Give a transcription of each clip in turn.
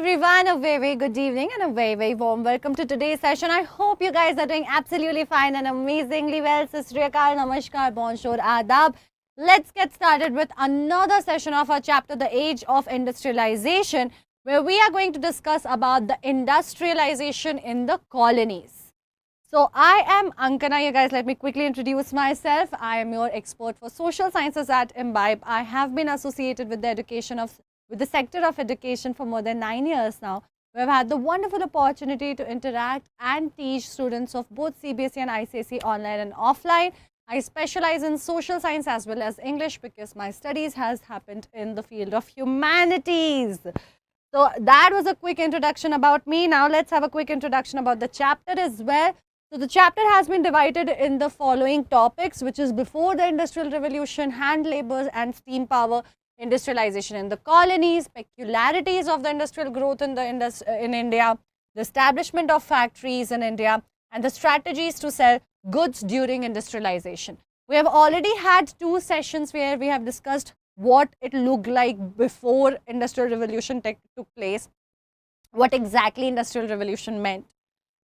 everyone, a very good evening and a very warm welcome to today's session. I hope you guys are doing absolutely fine and amazingly well. Sat Sri Akal, Namaskar, Bonjour, Adab. Let's get started with another session of our chapter, The Age of Industrialization, where we are going to discuss about the industrialization in the colonies. So I am Ankana. You guys, let me quickly introduce myself. I am your expert for social sciences at Embibe. I have been associated with the sector of education for more than 9 years now. We have had the wonderful opportunity to interact and teach students of both CBSE and ICSE online and offline. I specialize in social science as well as English because my studies has happened in the field of humanities. So that was a quick introduction about me. Now let's have a quick introduction about the chapter as well. So the chapter has been divided in the following topics, which is before the Industrial Revolution, hand labor and steam power, industrialization in the colonies, peculiarities of the industrial growth in India, the establishment of factories in India, and the strategies to sell goods during industrialization. We have already had 2 sessions where we have discussed what it looked like before Industrial Revolution took place, what exactly Industrial Revolution meant.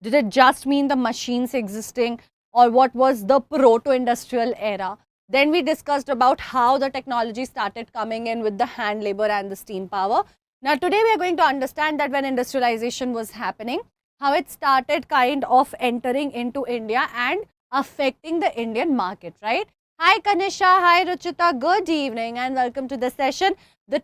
Did it just mean the machines existing, or what was the proto-industrial era? Then we discussed about how the technology started coming in with the hand labor and the steam power. Now today we are going to understand that when industrialization was happening, how it started kind of entering into India and affecting the Indian market, right? Hi Kanisha, hi Ruchita, good evening and welcome to the session. The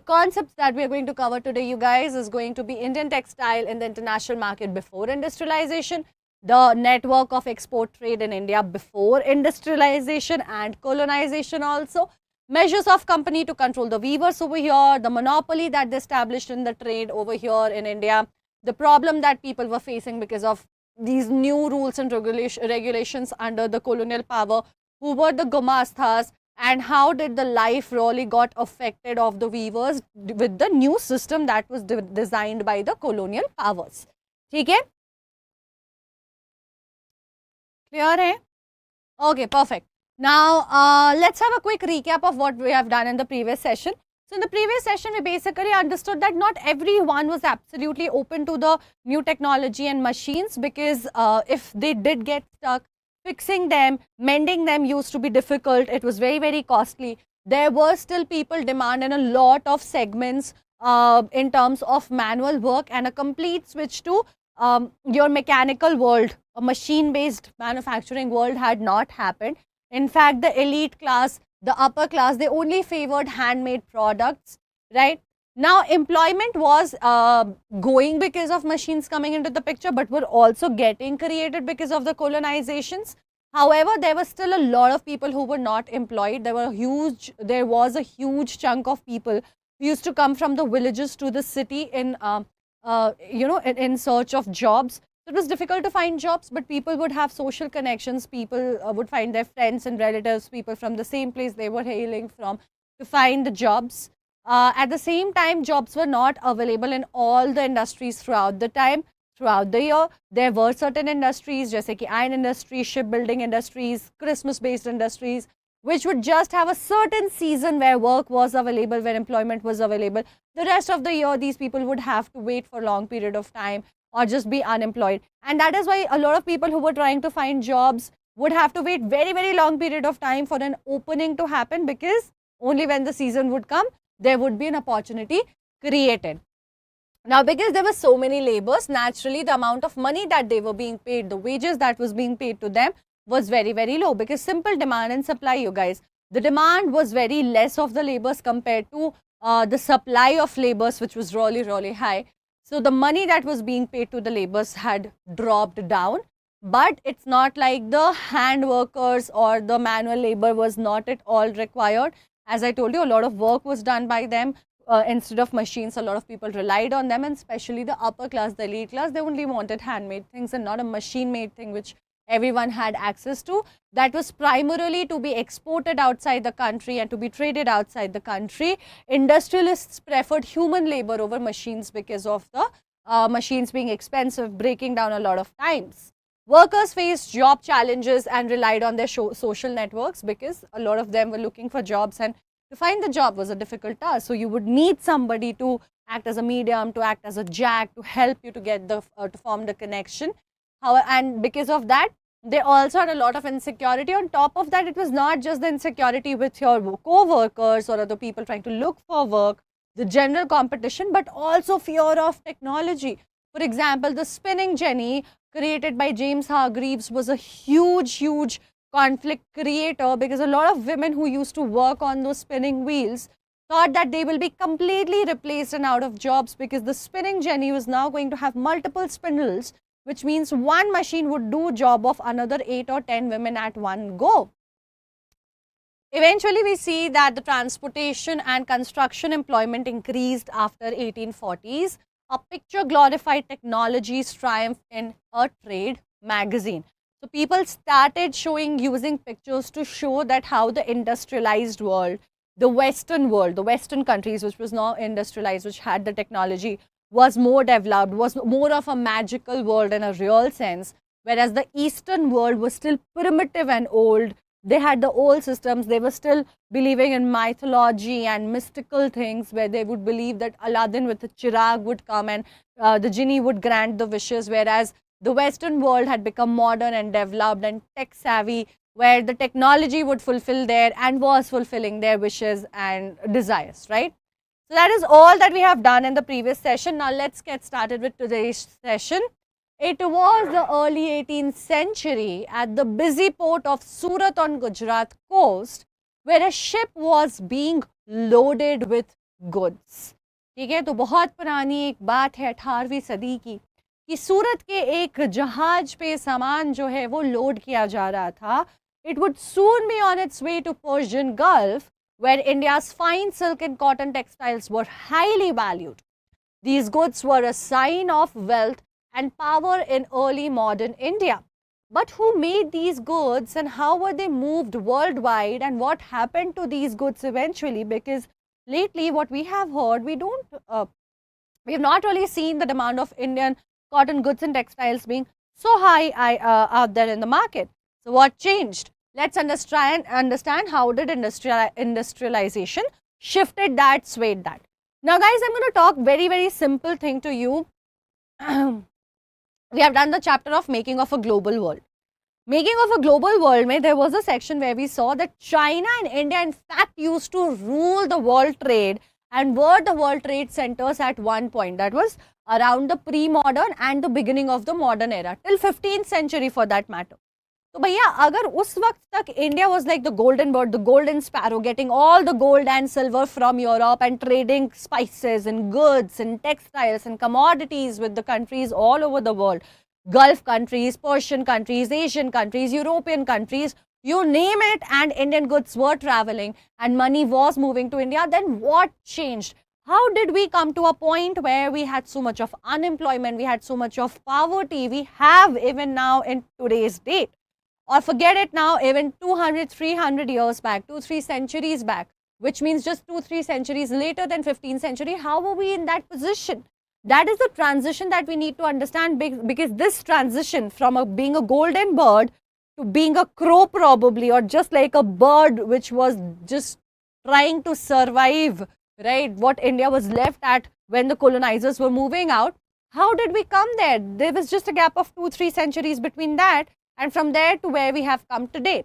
concepts that we are going to cover today, you guys, is going to be Indian textile in the international market before industrialization, the network of export trade in India before industrialization and colonization also, measures of company to control the weavers over here, the monopoly that they established in the trade over here in India, the problem that people were facing because of these new rules and regulations under the colonial power, who were the Gumastas, and how did the life really got affected of the weavers with the new system that was designed by the colonial powers. Okay? Clear hai? Okay, perfect. Now, let's have a quick recap of what we have done in the previous session. So, in the previous session, we basically understood that not everyone was absolutely open to the new technology and machines, because if they did get stuck, fixing them, mending them used to be difficult. It was very costly. There were still people demand in a lot of segments in terms of manual work, and a complete switch to your mechanical world, a machine-based manufacturing world had not happened. In fact, the elite class, the upper class, they only favored handmade products, right? Now, employment was going because of machines coming into the picture, but were also getting created because of the colonizations. However, there was still a lot of people who were not employed. There was a huge chunk of people who used to come from the villages to the city in search of jobs. It was difficult to find jobs, but people would have social connections. People would find their friends and relatives, people from the same place they were hailing from, to find the jobs. At the same time, jobs were not available in all the industries throughout the year. There were certain industries, jaise ki iron industry, shipbuilding industries, Christmas-based industries, which would just have a certain season where work was available, where employment was available. The rest of the year, these people would have to wait for a long period of time or just be unemployed. And that is why a lot of people who were trying to find jobs would have to wait very long period of time for an opening to happen, because only when the season would come, there would be an opportunity created. Now, because there were so many laborers, naturally the amount of money that they were being paid, the wages that was being paid to them was very low, because simple demand and supply, you guys. The demand was very less of the laborers compared to the supply of laborers, which was really high. So the money that was being paid to the laborers had dropped down, but it's not like the hand workers or the manual labor was not at all required. As I told you, a lot of work was done by them. Instead of machines, a lot of people relied on them, and especially the upper class, the elite class, they only wanted handmade things and not a machine-made thing which everyone had access to. That was primarily to be exported outside the country and to be traded outside the country. Industrialists preferred human labor over machines because of the machines being expensive, breaking down a lot of times. Workers faced job challenges and relied on their social networks, because a lot of them were looking for jobs, and to find the job was a difficult task. So you would need somebody to act as a medium, to act as a jack, to help you to get the to form the connection. And because of that, they also had a lot of insecurity. On top of that, it was not just the insecurity with your co-workers or other people trying to look for work, the general competition, but also fear of technology. For example, the spinning jenny created by James Hargreaves was a huge conflict creator, because a lot of women who used to work on those spinning wheels thought that they will be completely replaced and out of jobs, because the spinning jenny was now going to have multiple spindles, which means one machine would do job of another 8 or 10 women at one go. Eventually, we see that the transportation and construction employment increased after 1840s. A picture glorified technology's triumph in a trade magazine. So people started using pictures to show that how the industrialized world, the Western world, the Western countries, which was now industrialized, which had the technology, was more developed, was more of a magical world in a real sense, whereas the Eastern world was still primitive and old. They had the old systems. They were still believing in mythology and mystical things, where they would believe that Aladdin with the chirag would come and the genie would grant the wishes, whereas the Western world had become modern and developed and tech savvy, where the technology would fulfill their and was fulfilling their wishes and desires, right? So that is all that we have done in the previous session. Now let's get started with today's session. It was the early 18th century at the busy port of Surat on Gujarat coast, where a ship was being loaded with goods. ठीक है, तो बहुत पुरानी एक बात है 18वीं सदी की, कि सूरत के एक जहाज पे सामान जो है वो लोड किया जा रहा था. It would soon be on its way to Persian Gulf, where India's fine silk and cotton textiles were highly valued. These goods were a sign of wealth and power in early modern India. But who made these goods and how were they moved worldwide, and what happened to these goods eventually? Because lately what we have heard, we have not really seen the demand of Indian cotton goods and textiles being so high out there in the market. So what changed? Let's understand how did industrialization shifted that, swayed that. Now guys, I'm going to talk very simple thing to you. We have done the chapter of making of a global world. Making of a global world, mein, there was a section where we saw that China and India in fact used to rule the world trade and were the world trade centers at one point. That was around the pre-modern and the beginning of the modern era, till 15th century for that matter. तो भैया अगर उस वक्त तक India was like the golden bird, the golden sparrow, getting all the gold and silver from Europe and trading spices and goods and textiles and commodities with the countries all over the world, Gulf countries, Persian countries, Asian countries, European countries, you name it, and Indian goods were traveling and money was moving to India, then what changed? How did we come to a point where we had so much of unemployment, we had so much of poverty we have even now in today's date? Or forget it now, even 200, 300 years back, 2-3 centuries back, which means just 2-3 centuries later than 15th century, how were we in that position? That is the transition that we need to understand, because this transition from being a golden bird to being a crow probably, or just like a bird which was just trying to survive, right? What India was left at when the colonizers were moving out. How did we come there? There was just a gap of 2-3 centuries between that and from there to where we have come today.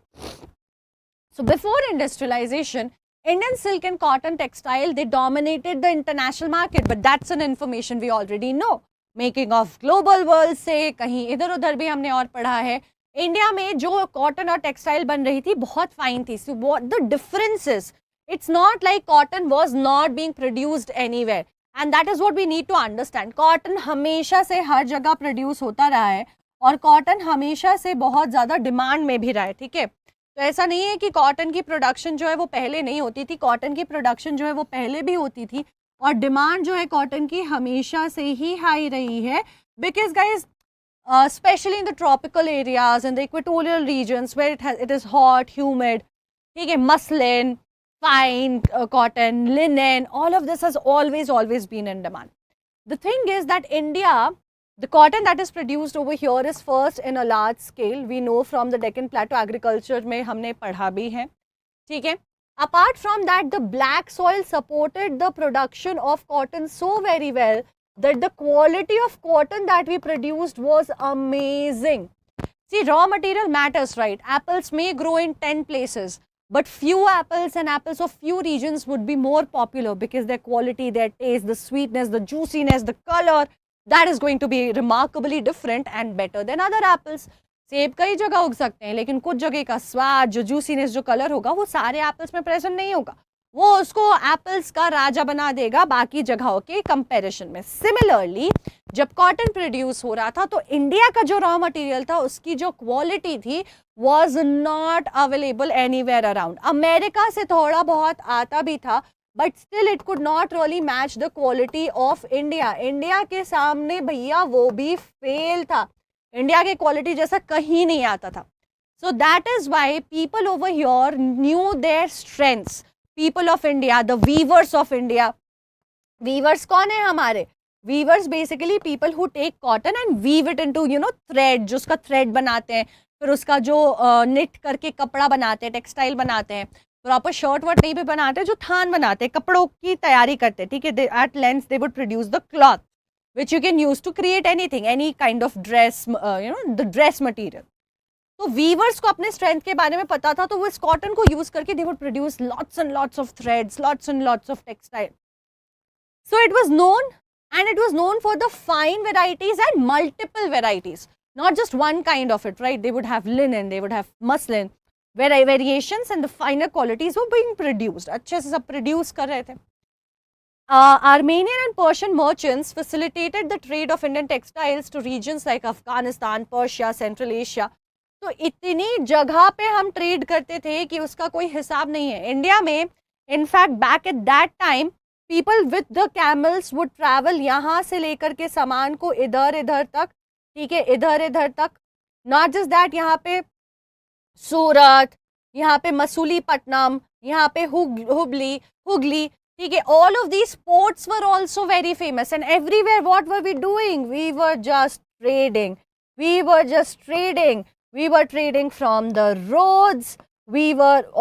So before industrialization, Indian silk and cotton textile, they dominated the international market, but that's an information we already know. Making of global world से कहीं इधर उधर भी हमने और पढ़ा है, India में जो कॉटन और टेक्सटाइल बन रही थी बहुत फाइन थी. So what the difference is, it's not like cotton was not being produced anywhere, and that is what we need to understand. Cotton हमेशा से हर जगह प्रोड्यूस होता रहा है और कॉटन हमेशा से बहुत ज़्यादा डिमांड में भी रहा है, ठीक है. तो ऐसा नहीं है कि कॉटन की प्रोडक्शन जो है वो पहले नहीं होती थी, कॉटन की प्रोडक्शन जो है वो पहले भी होती थी और डिमांड जो है कॉटन की हमेशा से ही हाई रही है. Because guys specially in the tropical areas in the equatorial regions where it is hot humid, ठीक है, muslin, fine cotton, linen, all of this has always been in demand. The thing is that India, the cotton that is produced over here is first in a large scale. We know from the Deccan Plateau agriculture में हमने पढ़ा भी है, ठीक है. Apart from that, the black soil supported the production of cotton so very well that the quality of cotton that we produced was amazing. See, raw material matters, right? Apples may grow in 10 places, but few apples and apples of few regions would be more popular because their quality, their taste, the sweetness, the juiciness, the color, that is going to be remarkably different and better than other apples. सेब कई जगह उग सकते हैं, लेकिन कुछ जगह का स्वाद, जो जूसीनेस, जो कलर होगा, वो सारे एप्पल्स में प्रेजेंट नहीं होगा. वो उसको एप्पल्स का राजा बना देगा बाकी जगहों के कंपैरिजन में. सिमिलरली जब कॉटन प्रोड्यूस हो रहा था तो इंडिया का जो रॉ मटेरियल था उसकी जो क्वालिटी थी was not available anywhere around. America से थोड़ा बहुत आता भी था, but still it could not really match the quality of India. India के सामने भैया वो भी फेल था. इंडिया के क्वालिटी जैसा कहीं नहीं आता था. So that is why people over here knew their strengths. People of India, the weavers of India. Weavers कौन है हमारे? Weavers basically people who take cotton and weave it into thread, जो उसका थ्रेड बनाते हैं, फिर उसका जो निट करके कपड़ा बनाते हैं, टेक्सटाइल बनाते हैं. प्रॉपर शर्ट वर्ट नहीं भी बनाते, जो थान बनाते हैं, कपड़ों की तैयारी करते हैं. ठीक है, at length they would produce the cloth which you can use to create anything, any kind of dress, the dress material. तो वीवर्स को अपने स्ट्रेंथ के बारे में पता था, तो वो इस कॉटन को यूज करके दे would produce lots and lots of threads, lots and lots of textile. So it was known, and it was known for the fine varieties and multiple varieties, not just one kind of it, right? They would have linen, they would have muslin, variations, and the finer qualities were being produced. अच्छे से सब produce कर रहे थे. Armenian and Persian merchants facilitated the trade of Indian textiles to regions like Afghanistan, Persia, Central Asia. तो इतनी जगह पे हम ट्रेड करते थे कि उसका कोई हिसाब नहीं है. इंडिया में in fact back at that time people with the camels would travel, यहाँ से लेकर के सामान को इधर इधर तक. ठीक है, इधर इधर तक. नॉट जस्ट दैट, यहाँ पे सूरत, यहाँ पे मसूलीपट्टनम, यहाँ पे हुगली. ठीक है, all of these ports were also very famous, and everywhere what were we doing? We were just trading. We were trading from the roads.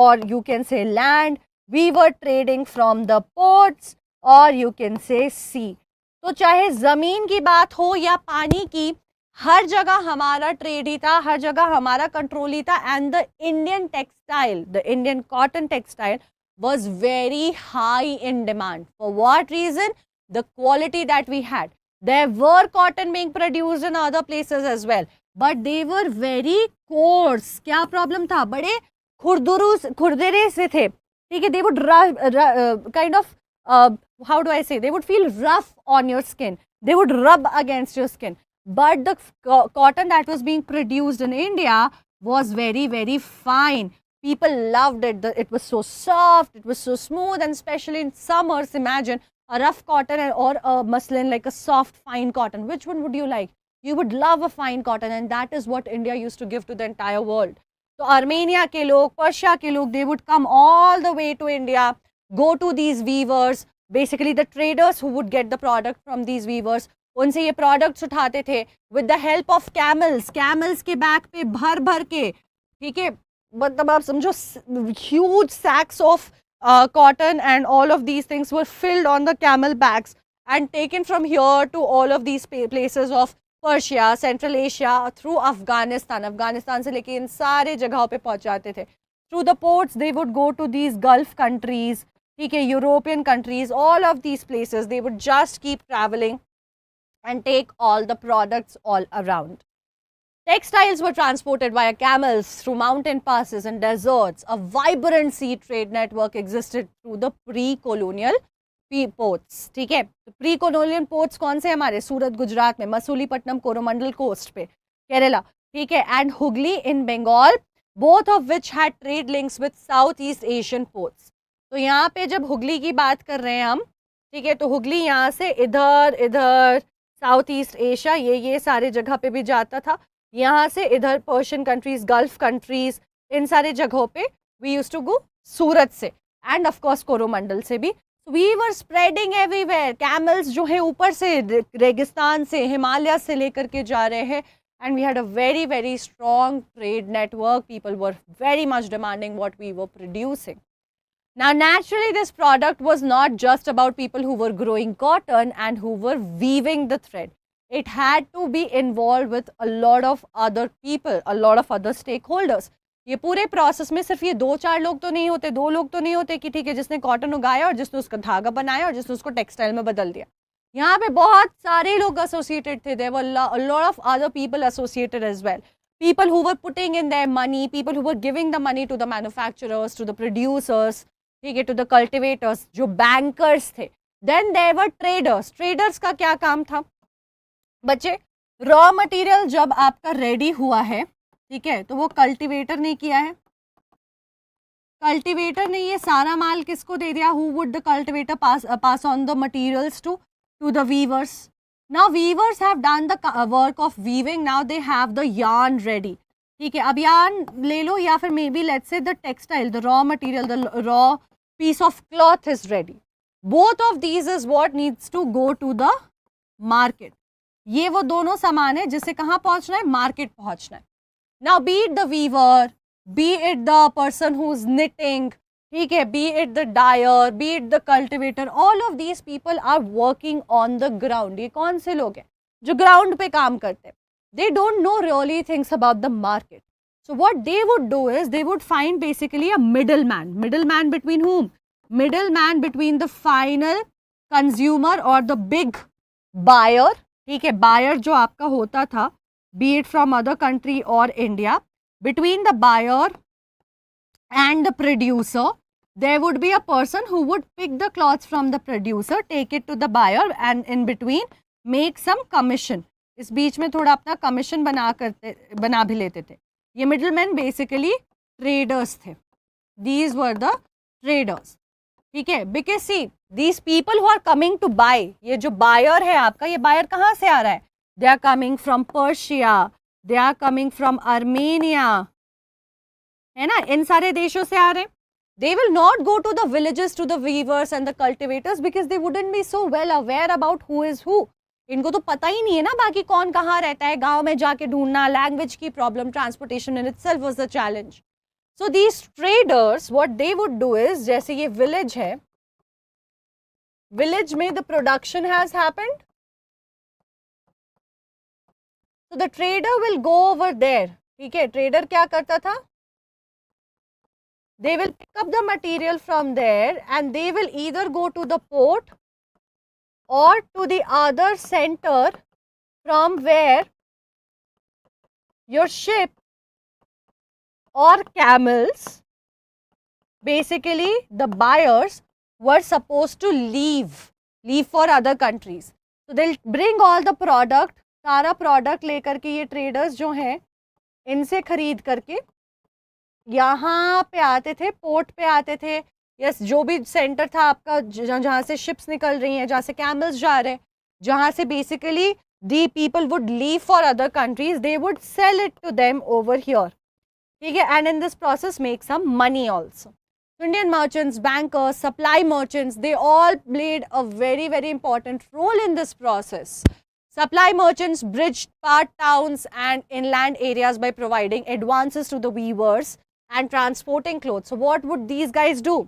Or you can say land. We were trading from the ports, or you can say sea. तो चाहे जमीन की बात हो या पानी की, हर जगह हमारा ट्रेड ही था, हर जगह हमारा कंट्रोल ही था. And the Indian textile, the Indian cotton textile was very high in demand. For what reason? The quality that we had. There were cotton being produced in other places as well, but they were very coarse. क्या problem था? बड़े खुरदरे से थे. ठीक है, they would kind of how do I say? They would feel rough on your skin. They would rub against your skin. But the cotton that was being produced in India was very, very fine. People loved it. It was so soft, it was so smooth, and especially in summers, imagine a rough cotton or a muslin, like a soft, fine cotton. Which one would you like? You would love a fine cotton, and that is what India used to give to the entire world. So Armenia ke log, Persia ke log, they would come all the way to India, go to these weavers, basically the traders who would get the product from these weavers. उनसे ये products उठाते थे with the help of camels. Camels के back पे भर भर के, ठीक है, मतलब आप समझो huge sacks of cotton and all of these things were filled on the camel backs and taken from here to all of these places of Persia, Central Asia, through Afghanistan. Afghanistan से लेके इन सारे जगहों पे पहुंचाते थे. Through the ports they would go to these Gulf countries, ठीक है, European countries, all of these places. They would just keep traveling and take all the products all around. Textiles were transported via camels through mountain passes and deserts. A vibrant sea trade network existed through the pre-colonial ports. ठीक है, pre-colonial ports कौन से हमारे? सूरत गुजरात में, Masulipatnam Coromandel coast पे, केरला, ठीक है, and Hooghly in Bengal, both of which had trade links with Southeast Asian ports. तो यहाँ पे जब हुगली की बात कर रहे हैं हम, ठीक है, तो हुगली यहाँ से इधर इधर साउथ ईस्ट एशिया, ये सारे जगह पे भी जाता था. यहाँ से इधर पर्शियन कंट्रीज, गल्फ कंट्रीज, इन सारे जगहों पे we used to go Surat से, एंड ऑफ कोर्स कोरोमंडल से भी. We were spreading everywhere. Camels जो है ऊपर से रेगिस्तान से, हिमालय से लेकर के जा रहे हैं, and we had a very very strong trade network. People were very much demanding what we were producing. Now, naturally, this product was not just about people who were growing cotton and who were weaving the thread. It had to be involved with a lot of other people, a lot of other stakeholders. ये पूरे process में सिर्फ ये 2-4 लोग तो नहीं होते, 2 लोग तो नहीं होते कि ठीक है जिसने कॉटन उगाया और जिसने उसका धागा बनाया और जिसने उसको टेक्सटाइल में बदल दिया. यहाँ पे बहुत सारे लोग एसोसिएटेड थे. There were a lot of other people associated as well. People who were putting in their money, people who were giving the money to the manufacturers, to the producers, ठीक है, to the cultivators, जो bankers थे. Then there were traders. Traders का क्या काम था? बच्चे, raw material जब आपका रेडी हुआ है, ठीक है, तो वो कल्टीवेटर ने किया है. कल्टीवेटर ने ये सारा माल किसको दे दिया? Who would the cultivator pass on the materials to the weavers. Now weavers have done the work of weaving. Now they have the yarn ready. ठीक है, अब yarn ले लो या फिर maybe let's say the textile, the raw material, the raw piece of cloth is ready. Both of these is what needs to go to the market. ये वो दोनों सामान है जिससे कहाँ पहुँचना है? मार्केट पहुँचना है. Now be it the weaver, be it the person who's knitting, ठीक है, be it the dyer, be it the cultivator, all of these people are working on the ground. ये कौन से लोग हैं जो ground पे काम करते हैं? They don't know really things about the market. So what they would do is they would find basically a middleman. Middleman between whom? Middleman between the final consumer or the big buyer. ठीक है, buyer जो आपका होता था, be it from other country or India, between the buyer and the producer, there would be a person who would pick the cloths from the producer, take it to the buyer and in between make some commission. इस बीच में थोड़ा अपना commission बना भी लेते थे. ये middleman basically traders थे. These were the traders. ठीक है, because see these people who are coming to buy, ये जो बायर है आपका, ये बायर कहाँ से आ रहा है? They are coming from Persia, they are coming from Armenia, है ना, इन सारे देशों से आ रहे हैं. They will not go to the villages, to the weavers and the cultivators because they wouldn't be so well aware about who is who. इनको तो पता ही नहीं है ना बाकी कौन कहाँ रहता है. गांव में जाके ढूंढना, लैंग्वेज की problem, transportation in itself was the challenge. So these traders what they would do is, जैसे ये विलेज है, विलेज में the production has happened, so the trader will go over there. ठीक है, ट्रेडर क्या करता था? They will pick up the material from there and they will either go to the port or to the other center from where your ship or camels, basically the buyers, were supposed to leave for other countries. So they'll bring all the product, सारा product लेकर के ये traders जो हैं इनसे खरीद करके यहाँ पे आते थे, पोर्ट पे आते थे, यस, जो भी सेंटर था आपका जहाँ से शिप्स निकल रही हैं, जहाँ से कैमल्स जा रहे हैं, जहाँ से basically the people would leave for other countries, they would sell it to them over here. ठीक है, and in this process make some money also. Indian merchants, bankers, supply merchants, they all played a very, very important role in this process. Supply merchants bridged part towns and inland areas by providing advances to the weavers and transporting clothes. So what would these guys do?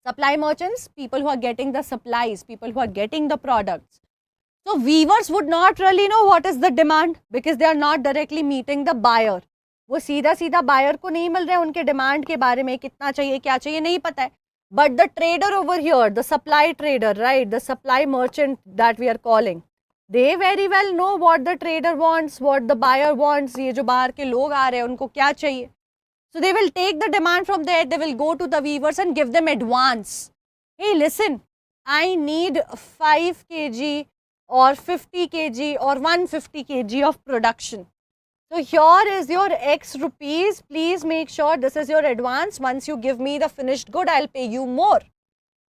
Supply merchants, people who are getting the supplies, people who are getting the products. So weavers would not really know what is the demand because they are not directly meeting the buyer. वो सीधा सीधा buyer को नहीं मिल रहे हैं, उनके demand के बारे में कितना चाहिए क्या चाहिए नहीं पता है. But the trader over here, the supply trader, right, the supply merchant that we are calling, they very well know what the trader wants, what the buyer wants. ये जो बाहर के लोग आ रहे हैं उनको क्या चाहिए. So they will take the demand from there, they will go to the weavers and give them advance. Hey, listen, I need 5 kg or 50 kg or 150 kg of production. So here is your X rupees. Please make sure this is your advance. Once you give me the finished good, I'll pay you more.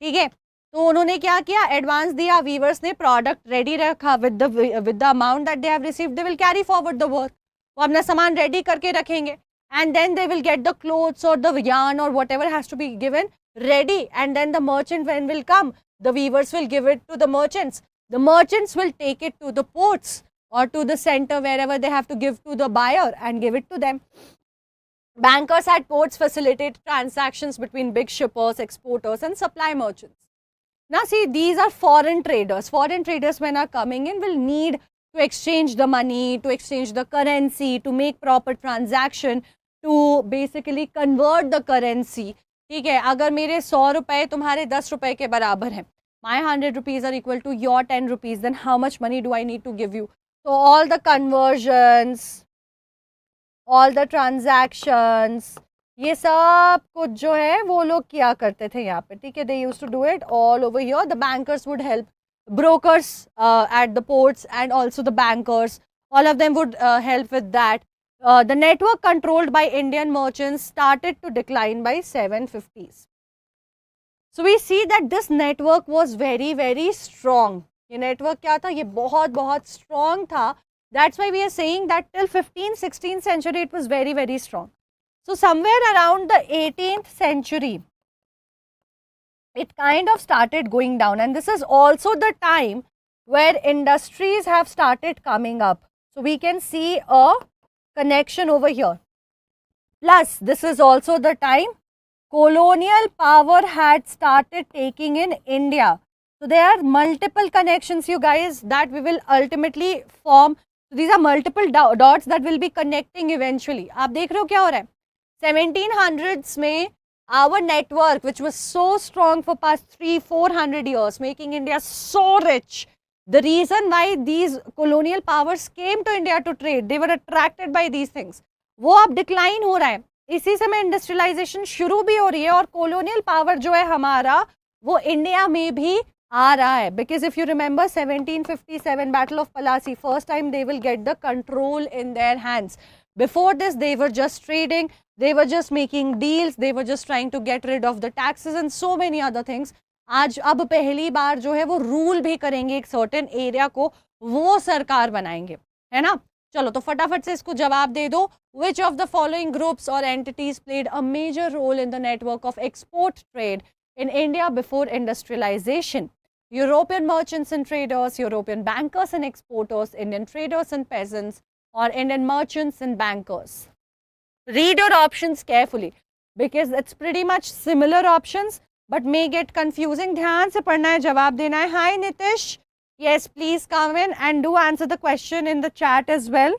ठीक है, तो उन्होंने क्या किया, advance दिया, viewers ने product ready रखा with the amount that they have received, they will carry forward the work. वो अपना सामान रेडी करके रखेंगे and then they will get the clothes or the yarn or whatever has to be given ready, and then the merchant when will come, the weavers will give it to the merchants will take it to the ports or to the center wherever they have to give to the buyer and give it to them. Bankers at ports facilitate transactions between big shippers, exporters, and supply merchants. Now see, these are foreign traders. Foreign traders when are coming in will need to exchange the money, to exchange the currency, to make proper transaction, to basically convert the currency. ठीक है, अगर मेरे 100 रुपए तुम्हारे 10 रुपए के बराबर हैं, my 100 rupees are equal to your 10 rupees, then how much money do I need to give you? So all the conversions, all the transactions, ये सब कुछ जो है वो लोग किया करते थे यहाँ पे, ठीक है. They used to do it all over here. The bankers would help, brokers at the ports and also the bankers, all of them would help with that. The network controlled by Indian merchants started to decline by 750s. So we see that this network was very strong. ये network क्या था? ये बहुत strong था. That's why we are saying that till 15th, 16th century it was very strong. So somewhere around the 18th century, it kind of started going down, and this is also the time where industries have started coming up. So we can see a connection over here. Plus, this is also the time colonial power had started taking in India. So there are multiple connections, you guys, that we will ultimately form. So these are multiple dots that will be connecting eventually. आप देख रहे हो क्या हो रहा है? 1700s में our network, which was so strong for past 300-400 years, making India so rich. The reason why these colonial powers came to India to trade, they were attracted by these things. वो अब decline हो रहा है. इसी समय industrialisation शुरू भी हो रही है और colonial power जो है हमारा वो इंडिया में भी आ रहा है. Because if you remember 1757 Battle of Plassey, first time they will get the control in their hands. Before this, they were just trading, they were just making deals, they were just trying to get rid of the taxes and so many other things. आज अब पहली बार जो है वो rule भी करेंगे एक certain area को, वो सरकार बनाएंगे, है ना. चलो तो फटाफट से इसको जवाब दे दो. Which of the following groups or entities played a major role in the network of export trade in India before industrialization? European merchants and traders, European bankers and exporters, Indian traders and peasants, or Indian merchants and bankers. Read your options carefully because it's pretty much similar options but may get confusing. ध्यान से पढ़ना है, जवाब देना है. Hi Nitish, yes please come in and do answer the question in the chat as well.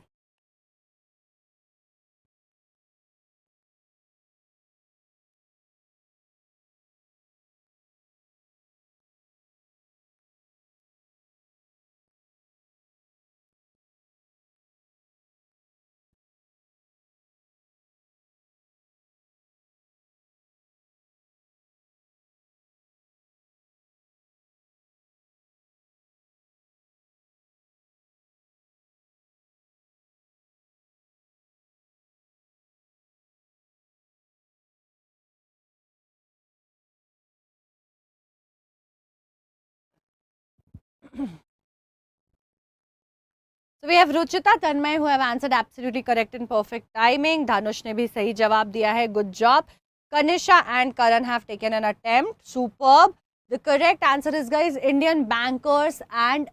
So we have Ruchita, Tanmay who have answered absolutely correct in perfect timing. Dhanush ने भी सही जवाब दिया है. Good job. Kanisha and Karan have taken an attempt. Superb. The correct answer is, guys, Indian bankers and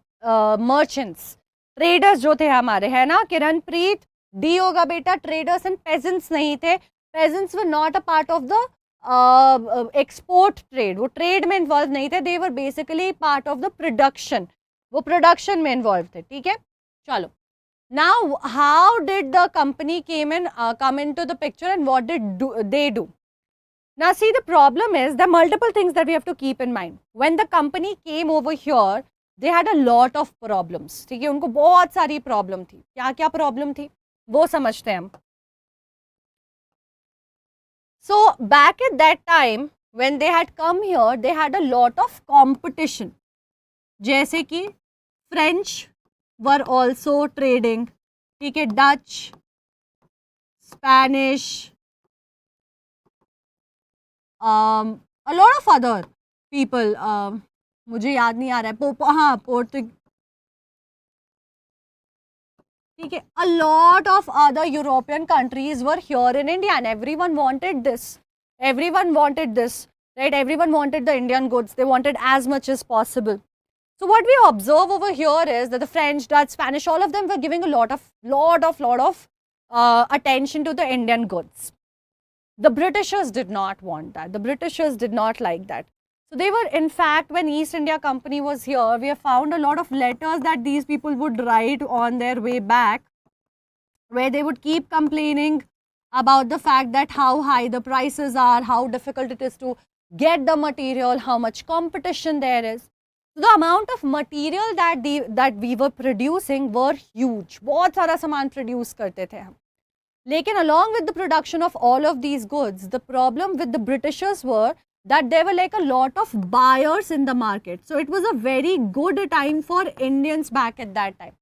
merchants. Traders जो थे हमारे, है ना. किरणप्रीत, D होगा बेटा. Traders and peasants नहीं थे. Peasants were not a part of the export trade. वो trade में involved नहीं थे. They were basically part of the production. वो production में involved थे. ठीक है. चलो. Now, how did the company come into the picture and what did they do? Now, see, the problem is there are multiple things that we have to keep in mind. When the company came over here, they had a lot of problems. ठीक है, उनको बहुत सारी problem थी. क्या problem थी वो समझते हैं हम. So, back at that time, when they had come here, they had a lot of competition. जैसे कि French were also trading, ठीक है, Dutch, Spanish, a lot of other people, मुझे याद नहीं आ रहा है, हाँ, पोर्तुगीज, ठीक है, a lot of other European countries were here in India and everyone wanted this, right, everyone wanted the Indian goods, they wanted as much as possible. So what we observe over here is that the French, Dutch, Spanish, all of them were giving a lot of attention to the Indian goods. The Britishers did not want that. The Britishers did not like that. So they were, in fact, when East India Company was here, we have found a lot of letters that these people would write on their way back, where they would keep complaining about the fact that how high the prices are, how difficult it is to get the material, how much competition there is. So the amount of material that we were producing were huge. बहुत सारा सामान produce करते थे हम. लेकिन along with the production of all of these goods, the problem with the Britishers were that there were like a lot of buyers in the market. So it was a very good time for Indians back at that time.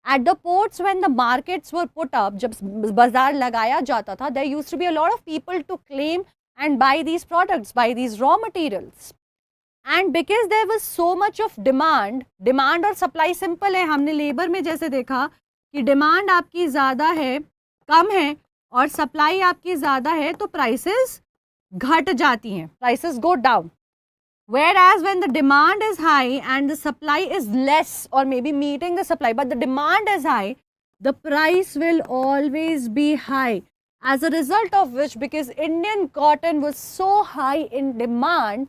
At the ports, when the markets were put up, जब बाजार लगाया जाता था, there used to be a lot of people to claim and buy these products, buy these raw materials. And because there was so much of demand और supply simple है. हमने labour में जैसे देखा कि डिमांड आपकी ज़्यादा है, कम है, और सप्लाई आपकी ज़्यादा है, तो प्राइसेस घट जाती हैं, prices go down. Whereas when the demand is high and the supply is less, or maybe meeting the supply, but the demand is high, the price will always be high. As a result of which, because Indian cotton was so high in demand,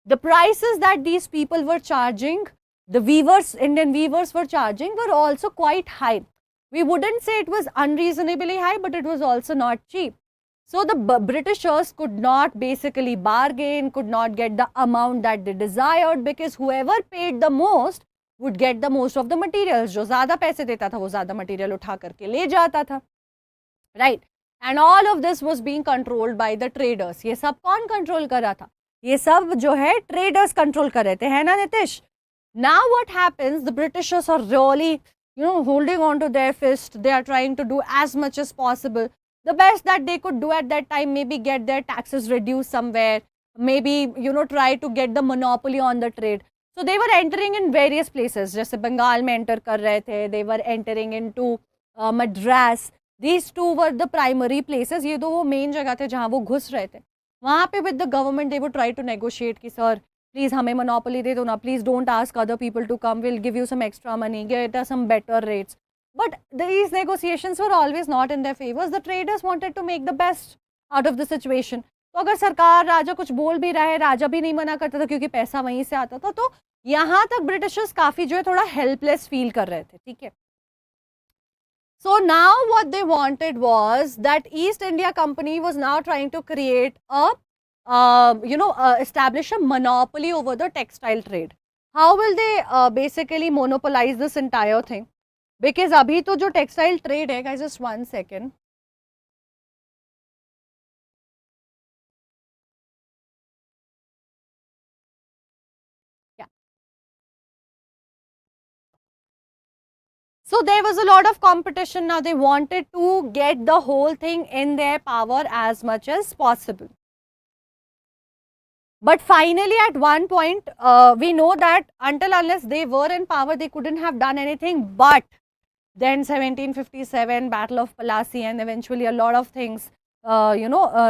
the prices that these people were charging, the weavers, Indian weavers were charging, were also quite high. We wouldn't say it was unreasonably high, but it was also not cheap. So the Britishers could not basically bargain, could not get the amount that they desired, because whoever paid the most would get the most of the materials. जो ज़्यादा पैसे देता था वो ज़्यादा material उठा करके ले जाता था, right? And all of this was being controlled by the traders. ये सब कौन control कर रहा था? ये सब जो है traders control कर रहे थे, है ना Nitish? Now what happens? The Britishers are really, holding on to their fist. They are trying to do as much as possible. The best that they could do at that time, maybe get their taxes reduced somewhere, maybe, try to get the monopoly on the trade. So they were entering in various places. जैसे बंगाल में enter कर रहे थे, they were entering into Madras. These two were the primary places. ये दो वो main जगह थे जहाँ वो घुस रहे थे. वहाँ पे with the government they would try to negotiate कि sir, please हमें monopoly दे दो ना, please don't ask other people to come, we'll give you some extra money, get us some better rates. But these negotiations were always not in their favor. The traders wanted to make the best out of the situation. तो अगर सरकार राजा कुछ बोल भी रहा है, राजा भी नहीं मना करता था क्योंकि पैसा वहीं से आता था, तो यहाँ तक ब्रिटिशर्स काफ़ी जो है थोड़ा हेल्पलेस फील कर रहे थे, ठीक है. So now what they wanted was that East India Company was now trying to create establish a monopoly over the textile trade. How will they basically monopolize this entire thing? Because अभी तो जो textile trade है, guys, just 1 second. Yeah. So there was a lot of competition. Now they wanted to get the whole thing in their power as much as possible. But finally, at one point, we know that until unless they were in power, they couldn't have done anything. But then 1757, Battle of Plassey, and eventually a lot of things,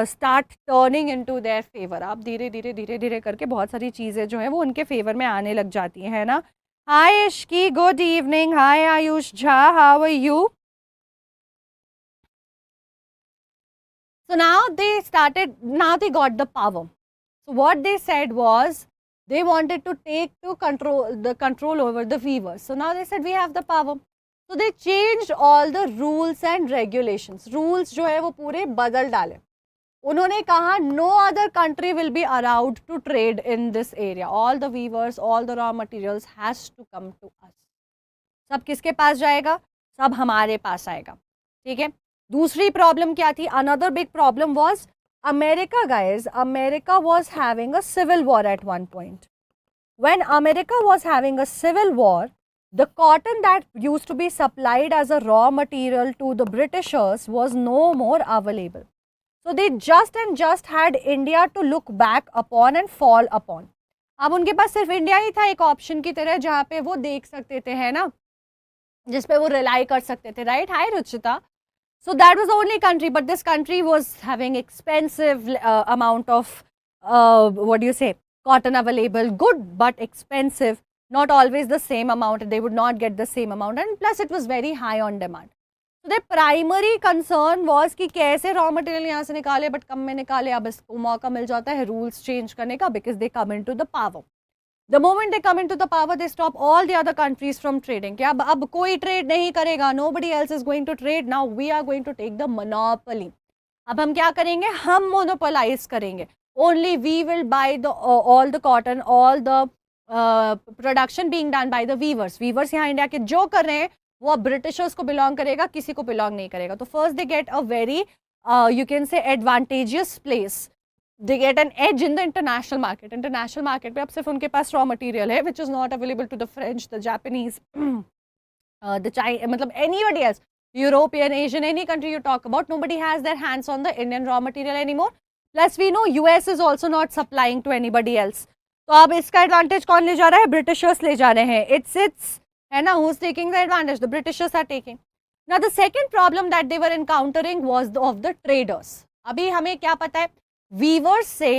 start turning into their favor. अब धीरे धीरे धीरे धीरे करके बहुत सारी चीज़ें जो है वो उनके फेवर में आने लग जाती हैं, है ना? Hi Ishki, good evening. Hi Ayush Jha, how are you? So now they got the power. So what they said was they wanted to take the control over the weavers. So now they said we have the power. So they changed all the rules and regulations. Rules जो है वो पूरे बदल डाले. उन्होंने कहा no other country will be allowed to trade in this area. All the weavers, all the raw materials has to come to us. सब किसके पास जाएगा? सब हमारे पास आएगा. ठीक है. दूसरी प्रॉब्लम क्या थी? Another big problem was America, guys. America was having a civil war at one point. When America was having a civil war, the cotton that used to be supplied as a raw material to the Britishers was no more available. So they just had India to look back upon and fall upon. अब उनके पास सिर्फ India ही था एक option की तरह जहाँ पे वो देख सकते थे, है ना, जिस पे वो रिलाई कर सकते थे, right? Hi Ruchita. So that was the only country, but this country was having expensive amount of cotton available, good but expensive, not always the same amount. They would not get the same amount, and plus it was very high on demand. So their primary concern was कि कैसे raw material यहाँ से निकाले, but कम में निकाले. अब इसको मौका मिल जाता है rules change करने का, because they come into the power. The moment they come into the power, they stop all the other countries from trading. कि अब कोई trade नहीं करेगा. Nobody else is going to trade. Now we are going to take the monopoly. अब हम क्या करेंगे? हम monopolize करेंगे. Only we will buy the all the cotton, all the production being done by the weavers. Weavers यहाँ India के जो कर रहे हैं वो अब ब्रिटिशर्स को बिलोंग करेगा, किसी को बिलोंग नहीं करेगा. तो first they get a very you can say advantageous place. They get an edge in the international market. International market पे अब सिर्फ उनके पास रॉ मटेरियल है which is not available to the French, the Japanese, the China, मतलब anybody else, European, Asian, any country you talk about, nobody has their hands on the Indian raw material anymore. Plus we know US is also not supplying to anybody else. तो अब इसका advantage कौन ले जा रहा है? Britishers ले जा रहे हैं. इट्स है ना, who's taking the advantage? The Britishers are taking. Now the second problem that they were encountering was of the traders. अभी हमें क्या पता है? Weavers say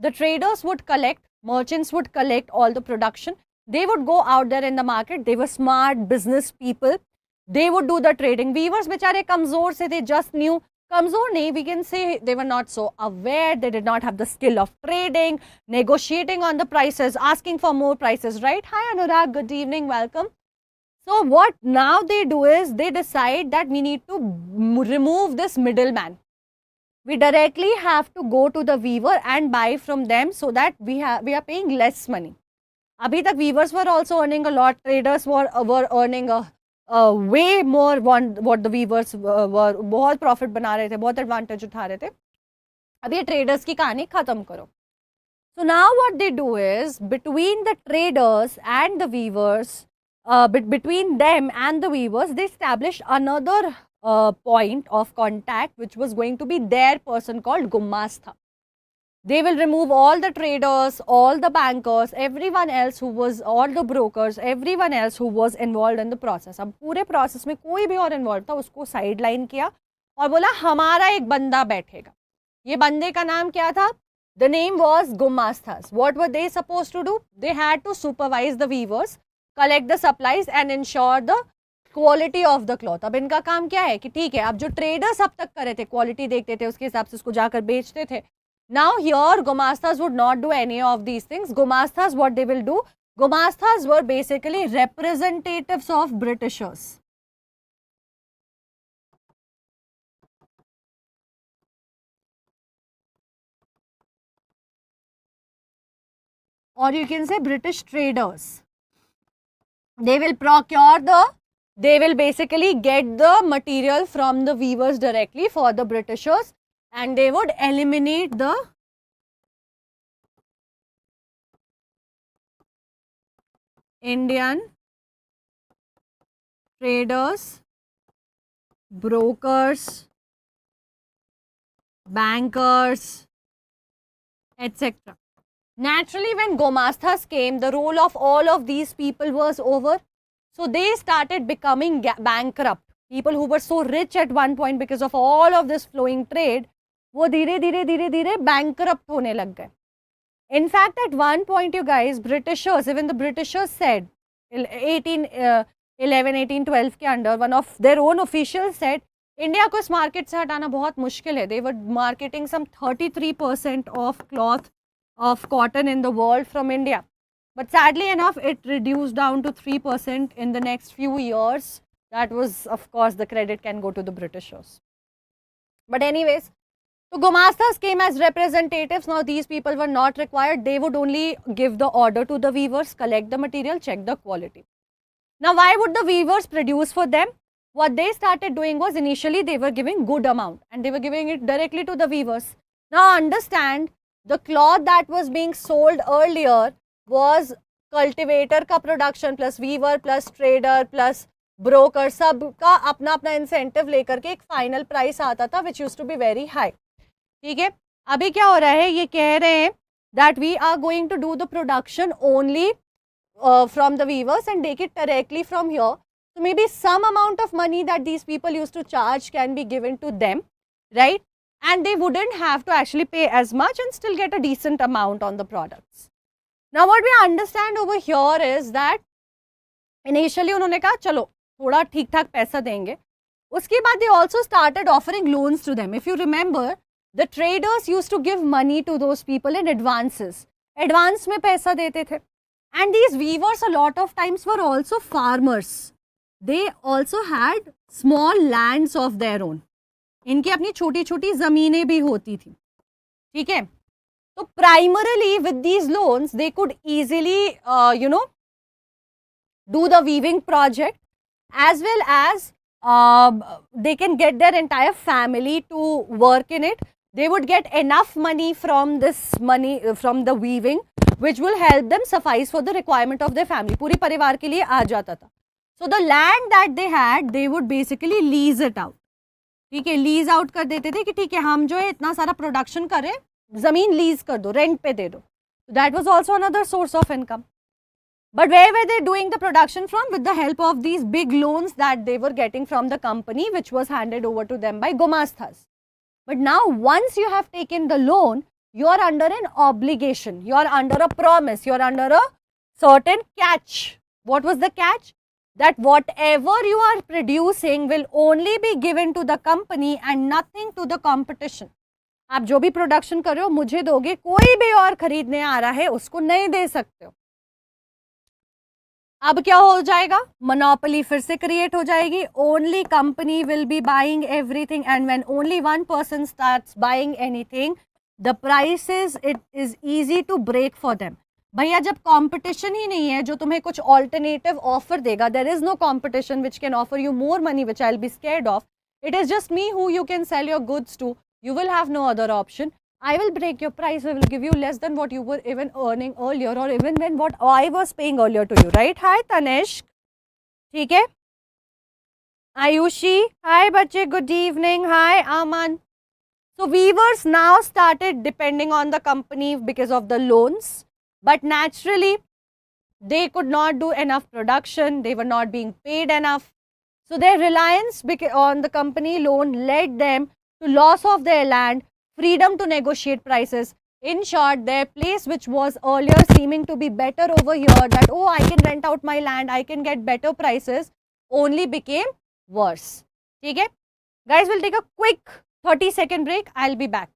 the traders would collect, merchants would collect all the production. They would go out there in the market. They were smart business people. They would do the trading. Weavers बेचारे कमजोर से, they just knew. कमजोर नहीं, we can say they were not so aware. They did not have the skill of trading, negotiating on the prices, asking for more prices, right? Hi Anurag, good evening, welcome. So what now they do is they decide that we need to remove this middleman. We directly have to go to the weaver and buy from them so that we are paying less money. Abhi tak weavers were also earning a lot. Traders were earning a way more what the weavers were. बहुत profit बना रहे थे, बहुत advantage उठा रहे थे. अब ये traders की कहानी खत्म करो. So now what they do is between the traders and the weavers, between them and the weavers, they established another point of contact which was going to be their person called Gumastha. They will remove all the traders, all the bankers, everyone else who was, all the brokers, everyone else who was involved in the process. अब पूरे process में कोई भी और involved था, उसको sideline किया और बोला हमारा एक बंदा बैठेगा. ये बंदे का नाम क्या था? The name was Gumastha's. What were they supposed to do? They had to supervise the weavers, collect the supplies and ensure the quality of the cloth. अब इनका काम क्या है कि ठीक है, अब जो traders अब तक कर रहे थे, quality देखते थे, उसके हिसाब से उसको जाकर बेचते थे. Now here Gumastas would not do any of these things. Gumastas, what they will do? Gumastas were basically representatives of Britishers. Or you can say British traders. They will they will basically get the material from the weavers directly for the Britishers. And they would eliminate the Indian traders, brokers, bankers, etc. Naturally, when Gomasthas came, the role of all of these people was over. So they started becoming bankrupt. People who were so rich at one point because of all of this flowing trade, वो धीरे धीरे bankrupt होने लग गए. In fact, at one point, you guys, Britishers, even the Britishers said, 1811, 1812 के अंदर, one of their own officials said, India को इस मार्केट से हटाना बहुत मुश्किल है. They were marketing some 33% of cloth, of cotton in the world from India. But sadly enough, it reduced down to 3% in the next few years. That was, of course, the credit can go to the Britishers. But anyways, so Gumastas came as representatives. Now these people were not required. They would only give the order to the weavers, collect the material, check the quality. Now why would the weavers produce for them? What they started doing was initially they were giving good amount and they were giving it directly to the weavers. Now understand, the cloth that was being sold earlier was cultivator का production plus weaver plus trader plus broker, सब का अपना अपना incentive लेकर के एक final price आता था which used to be very high. ठीक है, अभी क्या हो रहा है, ये कह रहे हैं that we are going to do the production only from the weavers and take it directly from here. So maybe some amount of money that these people used to charge can be given to them, right? And they wouldn't have to actually pay as much and still get a decent amount on the products. Now what we understand over here is that initially उन्होंने कहा चलो थोड़ा ठीक ठाक पैसा देंगे, उसके बाद they also started offering loans to them. If you remember, the traders used to give money to those people in advances. Advance में पैसा देते थे. And these weavers a lot of times were also farmers. They also had small lands of their own. इनकी अपनी छोटी छोटी ज़मीनें भी होती थी. ठीक है. तो primarily with these loans they could easily do the weaving project, as well as they can get their entire family to work in it. They would get enough money from from the weaving, which will help them suffice for the requirement of their family. पूरी परिवार के लिए आ जाता था. So the land that they had, they would basically lease it out. ठीक है, lease out कर देते थे कि ठीक है हम जो है इतना सारा प्रोडक्शन करें, जमीन लीज कर दो, रेंट पे दे दो. That was also another source of income. But where were they doing the production from? With the help of these big loans that they were getting from the company, which was handed over to them by Gumastas. But now once you have taken the loan, you are under an obligation, you are under a promise, you are under a certain catch. What was the catch? That whatever you are producing will only be given to the company and nothing to the competition. आप जो भी production कर रहे हो मुझे दोगे, कोई भी और खरीदने आ रहा है उसको नहीं दे सकते हो. अब क्या हो जाएगा? मोनोपोली फिर से क्रिएट हो जाएगी. Only company will be buying everything, and when only one person starts buying anything, the prices it is easy to break for them. भैया जब कंपटीशन ही नहीं है जो तुम्हें कुछ ऑल्टरनेटिव ऑफर देगा, there is no competition which can offer you more money which I will be scared of. It is just me who you can sell your goods to. You will have no other option. I will break your price. I will give you less than what you were even earning earlier, or even when what I was paying earlier to you, right? Hi Tanishk. ठीक है? Ayushi. Hi बच्चे. Good evening. Hi Aman. So weavers now started depending on the company because of the loans, but naturally they could not do enough production. They were not being paid enough. So their reliance on the company loan led them to loss of their land, freedom to negotiate prices. In short, their place which was earlier seeming to be better over here, that oh I can rent out my land, I can get better prices, only became worse. ठीक है? Guys, we'll take a quick 30-second break. I'll be back.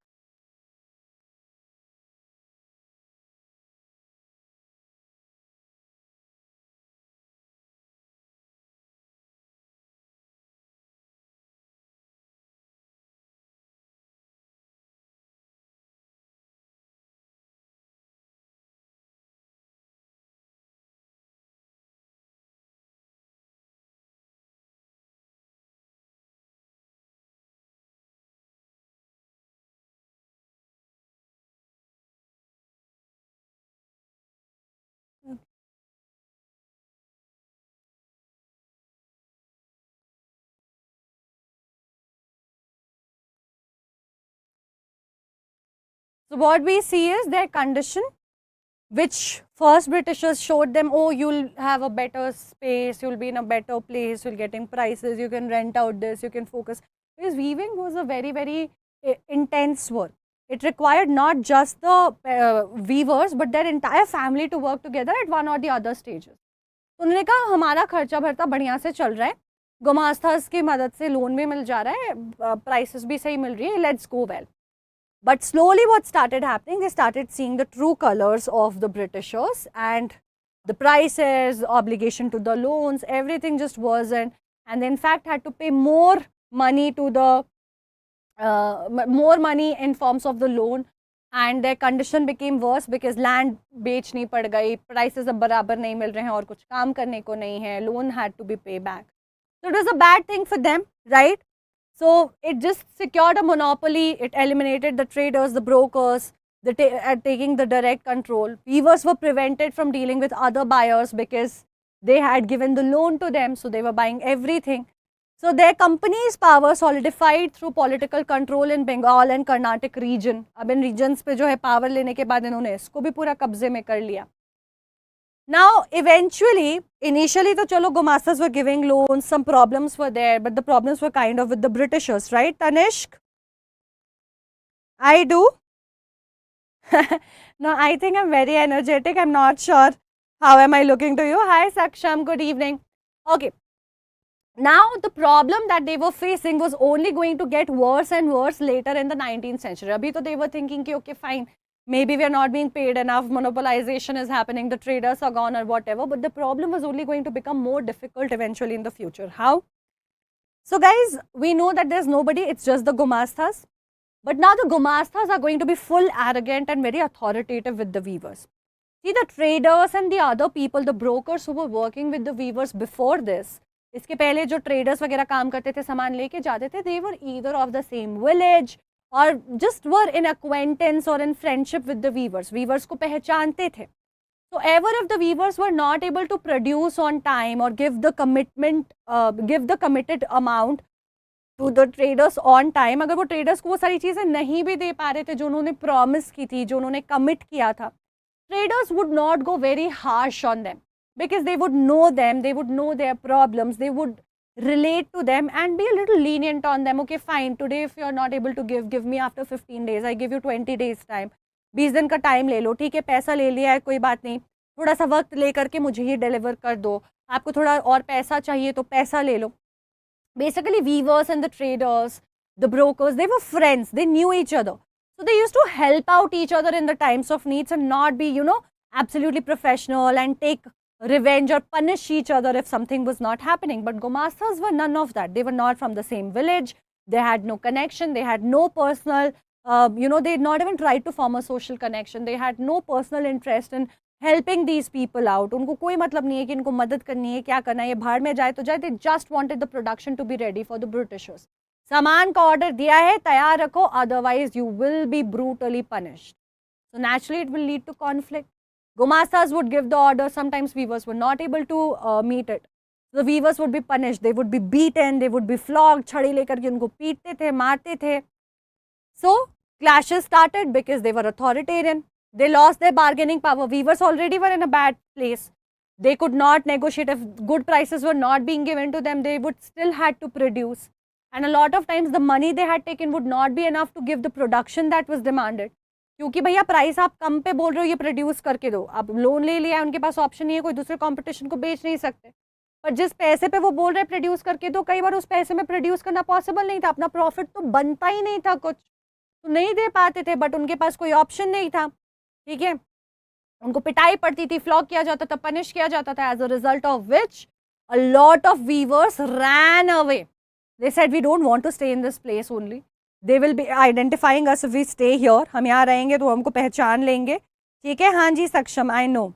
So what we see is their condition, which first Britishers showed them, oh you'll have a better space, you'll be in a better place, you'll getting prices, you can rent out this, you can focus. Because weaving was a very, very intense work. It required not just the weavers but their entire family to work together at one or the other stages. तो उन्होंने कहा हमारा खर्चा भरता बढ़िया से चल रहा है, गुमास्तास की मदद से लोन भी मिल जा रहा है, प्राइसेस भी सही मिल रही है, let's go well. But slowly what started happening, they started seeing the true colors of the Britishers, and the prices, obligation to the loans, everything just wasn't, and they in fact had to pay more money to the more money in forms of the loan, and their condition became worse because land बेचनी पड़ गई, prices अब बराबर नहीं मिल रहे हैं और कुछ काम करने को नहीं है, loan had to be paid back. So it was a bad thing for them, right? So it just secured a monopoly, it eliminated the traders, the brokers, taking the direct control. Weavers were prevented from dealing with other buyers because they had given the loan to them, so they were buying everything. So their company's power solidified through political control in Bengal and Carnatic region. अब इन regions पे जो है power लेने के बाद इन्होंने इसको भी पूरा कब्जे में कर लिया. Now, eventually, initially तो चलो Gumastas were giving loans, some problems were there, but the problems were kind of with the Britishers, right, Tanishk? I do. No, I think I'm very energetic. I'm not sure how am I looking to you. Hi, Saksham. Good evening. Okay. Now, the problem that they were facing was only going to get worse and worse later in the 19th century. Abhi to they were thinking, ki, okay, fine, maybe we are not being paid enough, monopolization is happening, the traders are gone or whatever, but the problem was only going to become more difficult eventually in the future. How? So guys, we know that there's nobody, it's just the Gumastas. But now the Gumastas are going to be full arrogant and very authoritative with the weavers. See, the traders and the other people, the brokers who were working with the weavers before this, इसके पहले जो traders वगैरह काम करते थे, सामान लेके जाते थे, they were either of the same village or just were in acquaintance or in friendship with the weavers. Weavers को पहचानते थे. So ever if the weavers were not able to produce on time or give the commitment, give the committed amount to the traders on time, अगर वो traders को वो सारी चीज़ें नहीं भी दे पा रहे थे जो उन्होंने promise की थी, जो उन्होंने commit किया था, traders would not go very harsh on them because they would know them, they would know their problems, they would relate to them and be a little lenient on them. Okay, fine, today if you are not able to give me after 15 days, I give you 20 days time. 20 दिन का time ले लो, ठीक है, पैसा ले लिया है, कोई बात नहीं, थोड़ा सा वक्त ले करके मुझे ये डिलीवर कर दो, आपको थोड़ा और पैसा चाहिए तो पैसा ले लो. Basically, weavers and the traders, the brokers, they were friends, they knew each other. So they used to help out each other in the times of needs and not be, you know, absolutely professional and take revenge or punish each other if something was not happening. But Gumastas were none of that. They were not from the same village. They had no connection. They had no personal, you know, they had not even tried to form a social connection. They had no personal interest in helping these people out. उनको कोई मतलब नहीं है कि इनको मदद करनी है, क्या करना है, ये भाड़ में जाए तो जाए. They just wanted the production to be ready for the Britishers. सामान का ऑर्डर दिया है, तैयार रखो, otherwise you will be brutally punished. So naturally it will lead to conflict. Gumastas would give the order. Sometimes weavers were not able to meet it. The weavers would be punished. They would be beaten. They would be flogged. छड़ी लेकर के उनको पीटते थे, मारते थे. So clashes started because they were authoritarian. They lost their bargaining power. Weavers already were in a bad place. They could not negotiate. If good prices were not being given to them, they would still had to produce. And a lot of times the money they had taken would not be enough to give the production that was demanded. क्योंकि भैया price आप कम पे बोल रहे हो, ये produce करके दो. आप लोन ले लिया, उनके पास ऑप्शन नहीं है, कोई दूसरे कंपटीशन को बेच नहीं सकते. पर जिस पैसे पे वो बोल रहे प्रोड्यूस करके दो, कई बार उस पैसे में प्रोड्यूस करना पॉसिबल नहीं था. अपना प्रॉफिट तो बनता ही नहीं था, कुछ तो नहीं दे पाते थे. बट उनके पास कोई ऑप्शन नहीं था, ठीक है. उनको पिटाई पड़ती थी, फ्लॉग किया जाता था, पनिश किया जाता था. As a result of which a lot of weavers ran away. They said we don't want to stay in this place only. They will be identifying us if we stay here. हम यहाँ रहेंगे तो हमको पहचान लेंगे, ठीक है. हाँ जी सक्षम, आई नो,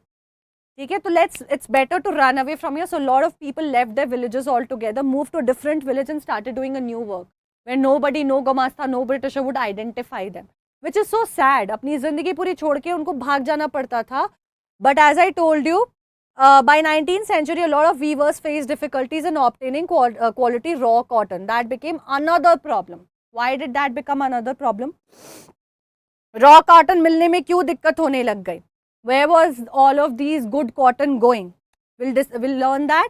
ठीक है. तो it's better to run away from here. So lot of people left their villages all together, move to a different village and started doing a new work where nobody, no gomasta, no Britisher would identify them. Which is so sad. अपनी जिंदगी पूरी छोड़ के उनको भाग जाना पड़ता था. But as I told you, by 19th century, a lot of weavers faced difficulties in obtaining quality raw cotton. That became another problem. Why did that become another problem? Raw cotton मिलने में क्यों दिक्कत होने लग गई? Where was all of these good cotton going? We'll learn that.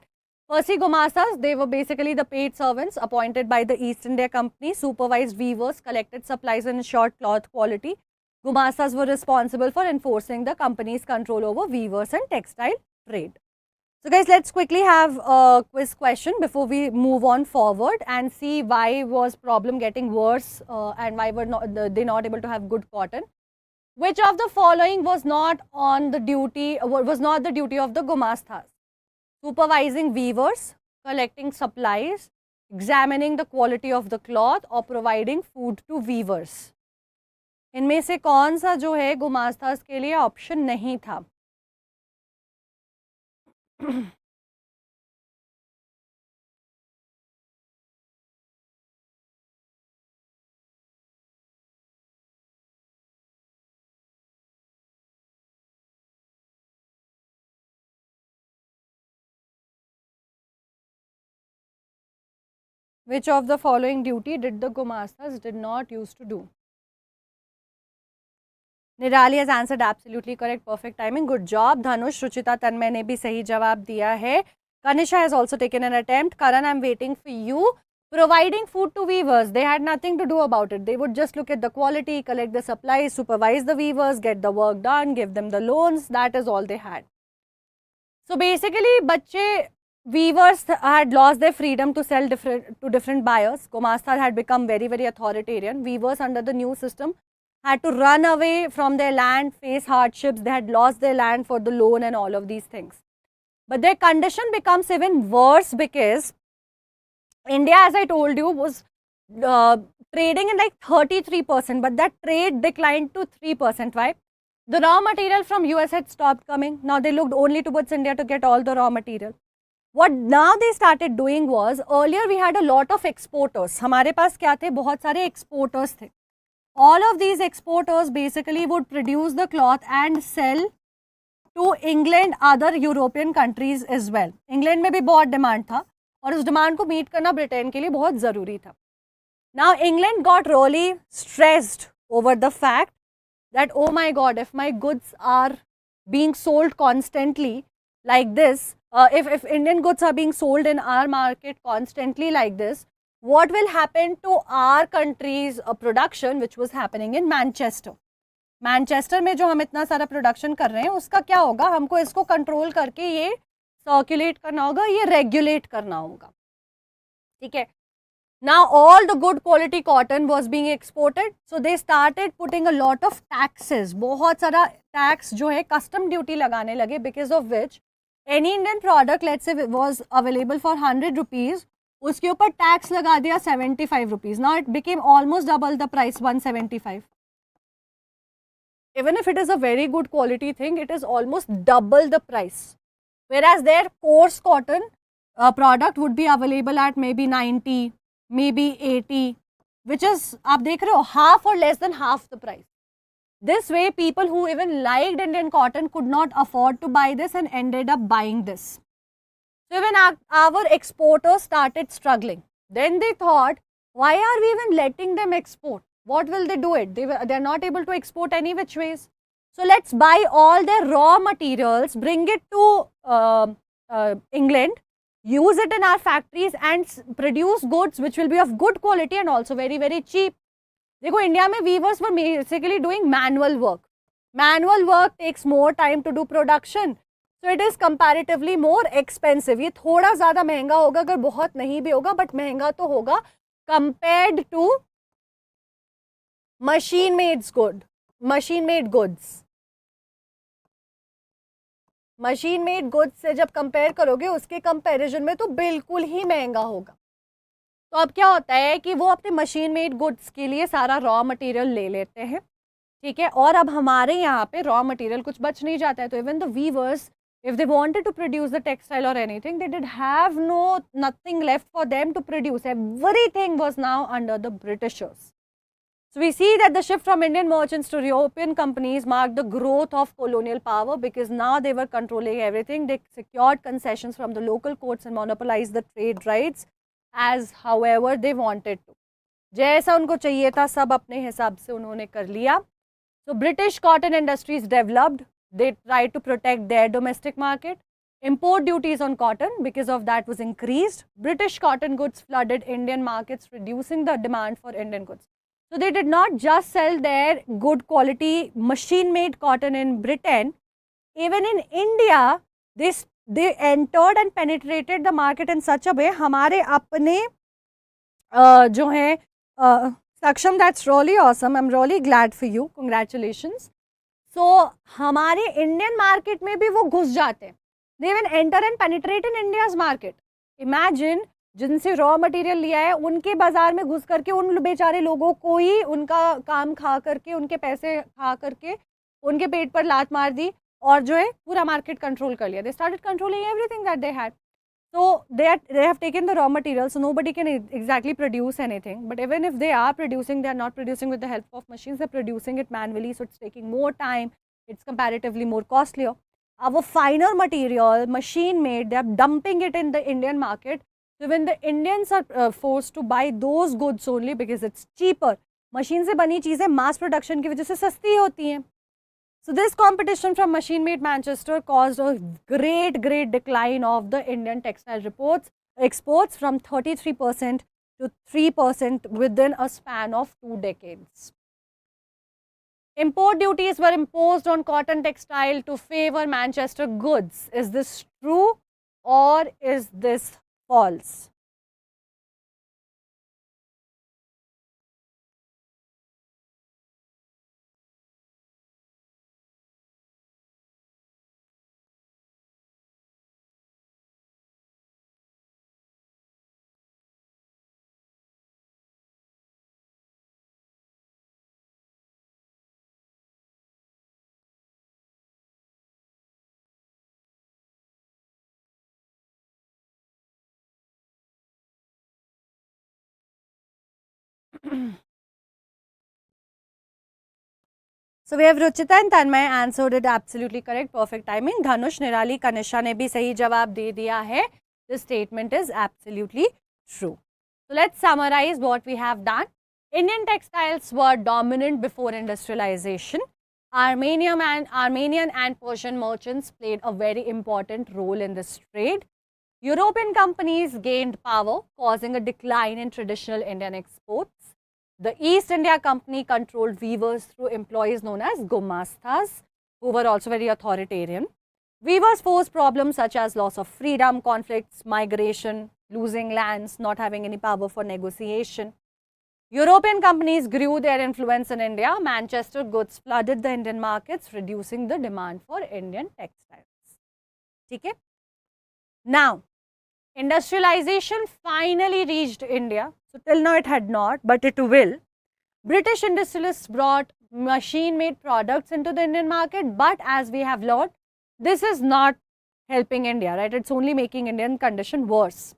Firstly, Gumastas, they were basically the paid servants appointed by the East India Company, supervised weavers, collected supplies and ensured cloth quality. Gumastas were responsible for enforcing the company's control over weavers and textile trade. So guys, let's quickly have a quiz question before we move on forward and see why was problem getting worse and why were they not able to have good cotton. Which of the following was not the duty of the Gumastas? Supervising weavers, collecting supplies, examining the quality of the cloth or providing food to weavers. इनमें से कौन सा जो है गुमास्तास के लिए option नहीं था? Which of the following duty did the Gumastas did not used to do? Nirali has answered absolutely correct, perfect timing, good job. Dhanush, Ruchita, Tanmay ने भी सही जवाब दिया है. Kanisha has also taken an attempt. Karan, I'm waiting for you. Providing food to weavers, they had nothing to do about it. They would just look at the quality, collect the supplies, supervise the weavers, get the work done, give them the loans. That is all they had. So basically, बच्चे weavers had lost their freedom to sell to different buyers. Gomasta had become very, very authoritarian. Weavers under the new system had to run away from their land, face hardships. They had lost their land for the loan and all of these things. But their condition becomes even worse because India, as I told you, was trading in like 33%, but that trade declined to 3%. Why? The raw material from US had stopped coming. Now they looked only towards India to get all the raw material. What now they started doing was, earlier we had a lot of exporters. हमारे पास क्या थे? बहुत सारे exporters थे. All of these exporters basically would produce the cloth and sell to England, other European countries as well. England में भी बहुत demand था और उस demand को meet करना ब्रिटेन के लिए बहुत ज़रूरी था. Now England got really stressed over the fact that, oh my God, if my goods are being sold constantly like this, if Indian goods are being sold in our market constantly like this, what will happen to our country's production, which was happening in Manchester? Manchester में जो हम इतना सारा production कर रहे हैं उसका क्या होगा? हमको इसको कंट्रोल करके ये सर्कुलेट करना होगा, ये रेगुलेट करना होगा. ठीक है. Now all the good quality cotton was being exported, so they started putting a lot of taxes. बहुत सारा टैक्स जो है कस्टम ड्यूटी लगाने लगे, because of which any Indian product, let's say, was available for 100 rupees, उसके ऊपर tax लगा दिया 75 rupees. Now it became almost double the price, 175. Even if it is a very good quality thing, it is almost double the price. Whereas their coarse cotton product would be available at maybe 90, maybe 80, which is, आप देख रहे हो, half or less than half the price. This way, people who even liked Indian cotton could not afford to buy this and ended up buying this. So even our exporters started struggling. Then they thought, why are we even letting them export? What will they do it? They're not able to export any which ways. So let's buy all their raw materials, bring it to England, use it in our factories and produce goods which will be of good quality and also very, very cheap. देखो, India में weavers were basically doing manual work. Manual work takes more time to do production. So it is comparatively more expensive. ये थोड़ा ज़्यादा महंगा होगा, अगर बहुत नहीं भी होगा, but महंगा तो होगा compared to machine-made goods. Machine-made goods से जब कंपेयर करोगे, उसके कंपैरिजन में तो बिल्कुल ही महंगा होगा. तो अब क्या होता है कि वो अपने मशीन मेड गुड्स के लिए सारा रॉ मटेरियल ले लेते हैं. ठीक है. और अब हमारे यहाँ पे रॉ मटेरियल कुछ बच नहीं जाता है. तो even the weavers, if they wanted to produce the textile or anything, they did have nothing left for them to produce. Everything was now under the Britishers. So we see that the shift from Indian merchants to European companies marked the growth of colonial power, because now they were controlling everything. They secured concessions from the local courts and monopolized the trade rights as however they wanted to. जैसा उनको चाहिए था सब अपने हिसाब से उन्होंने कर लिया. So British cotton industries developed. They tried to protect their domestic market. Import duties on cotton, because of that, was increased. British cotton goods flooded Indian markets, reducing the demand for Indian goods. So they did not just sell their good quality machine-made cotton in Britain. Even in India, they entered and penetrated the market in such a way. हमारे अपने जो हैं Saksham, that's really awesome. I'm really glad for you. Congratulations. So हमारे Indian market में भी वो घुस जाते हैं. They even enter and penetrate in India's market. Imagine, जिनसे रॉ मटेरियल लिया है उनके बाजार में घुस करके उन बेचारे लोगों को ही उनका काम खा करके, उनके पैसे खा करके उनके पेट पर लात मार दी और जो है पूरा मार्केट कंट्रोल कर लिया. They started controlling everything that they had. So they have taken the raw material, so nobody can exactly produce anything. But even if they are producing, they are not producing with the help of machines. They're producing it manually, so it's taking more time. It's comparatively more costlier. Our finer material, machine made, they are dumping it in the Indian market. So when the Indians are forced to buy those goods only because it's cheaper. Machine से बनी चीज़ें mass production की वजह से सस्ती होती हैं. So this competition from machine-made Manchester caused a great decline of the Indian textile exports from 33% to 3% within a span of 2 decades. Import duties were imposed on cotton textile to favor Manchester goods. Is this true or is this false? So we have Ruchita and Tanmay answered it absolutely correct, perfect timing. Dhanush, Nirali, Kanisha ने भी सही जवाब दे दिया है. The statement is absolutely true. So let's summarize what we have done. Indian textiles were dominant before industrialization. Armenian and Persian merchants played a very important role in this trade. European companies gained power, causing a decline in traditional Indian exports. The East India Company controlled weavers through employees known as gumastas, who were also very authoritarian. Weavers faced problems such as loss of freedom, conflicts, migration, losing lands, not having any power for negotiation. European companies grew their influence in India. Manchester goods flooded the Indian markets, reducing the demand for Indian textiles. Okay? Now, industrialization finally reached India. So, till now it had not, but it will. British industrialists brought machine-made products into the Indian market, but as we have learned, this is not helping India, right? It's only making Indian condition worse.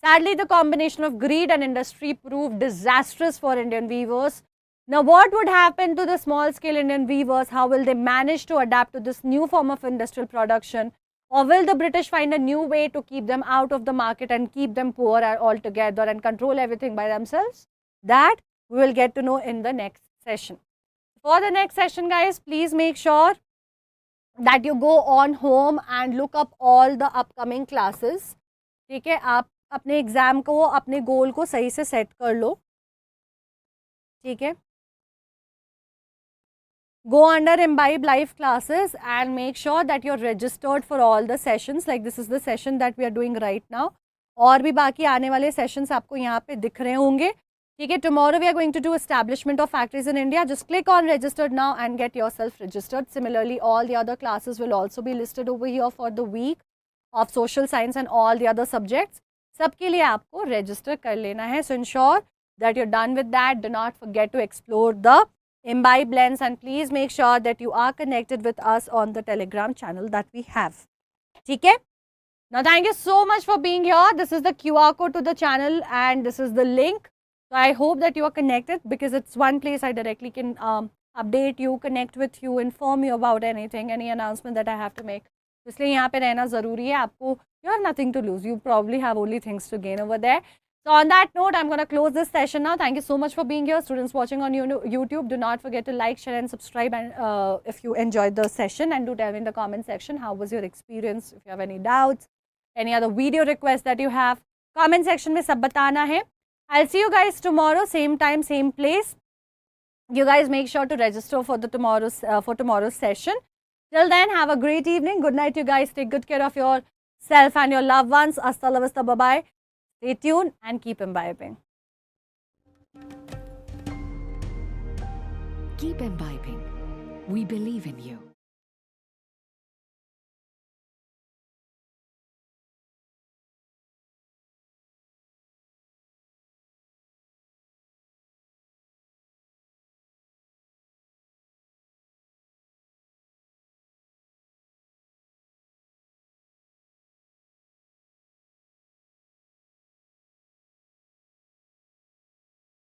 Sadly, the combination of greed and industry proved disastrous for Indian weavers. Now, what would happen to the small-scale Indian weavers? How will they manage to adapt to this new form of industrial production? Or will the British find a new way to keep them out of the market and keep them poor altogether and control everything by themselves? That we will get to know in the next session. For the next session, guys, please make sure that you go on home and look up all the upcoming classes. ठीक है, आप अपने exam को, अपने गोल को सही से set कर लो. ठीक है. Go under Imbibe live classes and make sure that you're registered for all the sessions. Like this is the session that we are doing right now. और भी बाकी आने वाले sessions आपको यहाँ पे दिख रहे होंगे. ठीक है. Tomorrow we are going to do establishment of factories in India. Just click on registered now and get yourself registered. Similarly, all the other classes will also be listed over here for the week of social science and all the other subjects. सबके लिए आपको register कर लेना है. So ensure that you're done with that. Do not forget to explore the Imbibe lens and please make sure that you are connected with us on the Telegram channel that we have. ठीक है? Now thank you so much for being here. This is the QR code to the channel and this is the link. So I hope that you are connected because it's one place I directly can update you, connect with you, inform you about anything, any announcement that I have to make. इसलिए यहाँ पे रहना ज़रूरी है आपको. You have nothing to lose. You probably have only things to gain over there. So on that note, I'm going to close this session now. Thank you so much for being here. Students watching on YouTube, do not forget to like, share and subscribe and if you enjoyed the session, and do tell me in the comment section how was your experience. If you have any doubts, any other video requests that you have, comment section में सब बताना है. I'll see you guys tomorrow, same time, same place. You guys make sure to register for the tomorrow's session. Till then, have a great evening. Good night, you guys. Take good care of yourself and your loved ones. Hasta la vista. Bye-bye. Stay tuned and keep imbibing. Keep imbibing. We believe in you.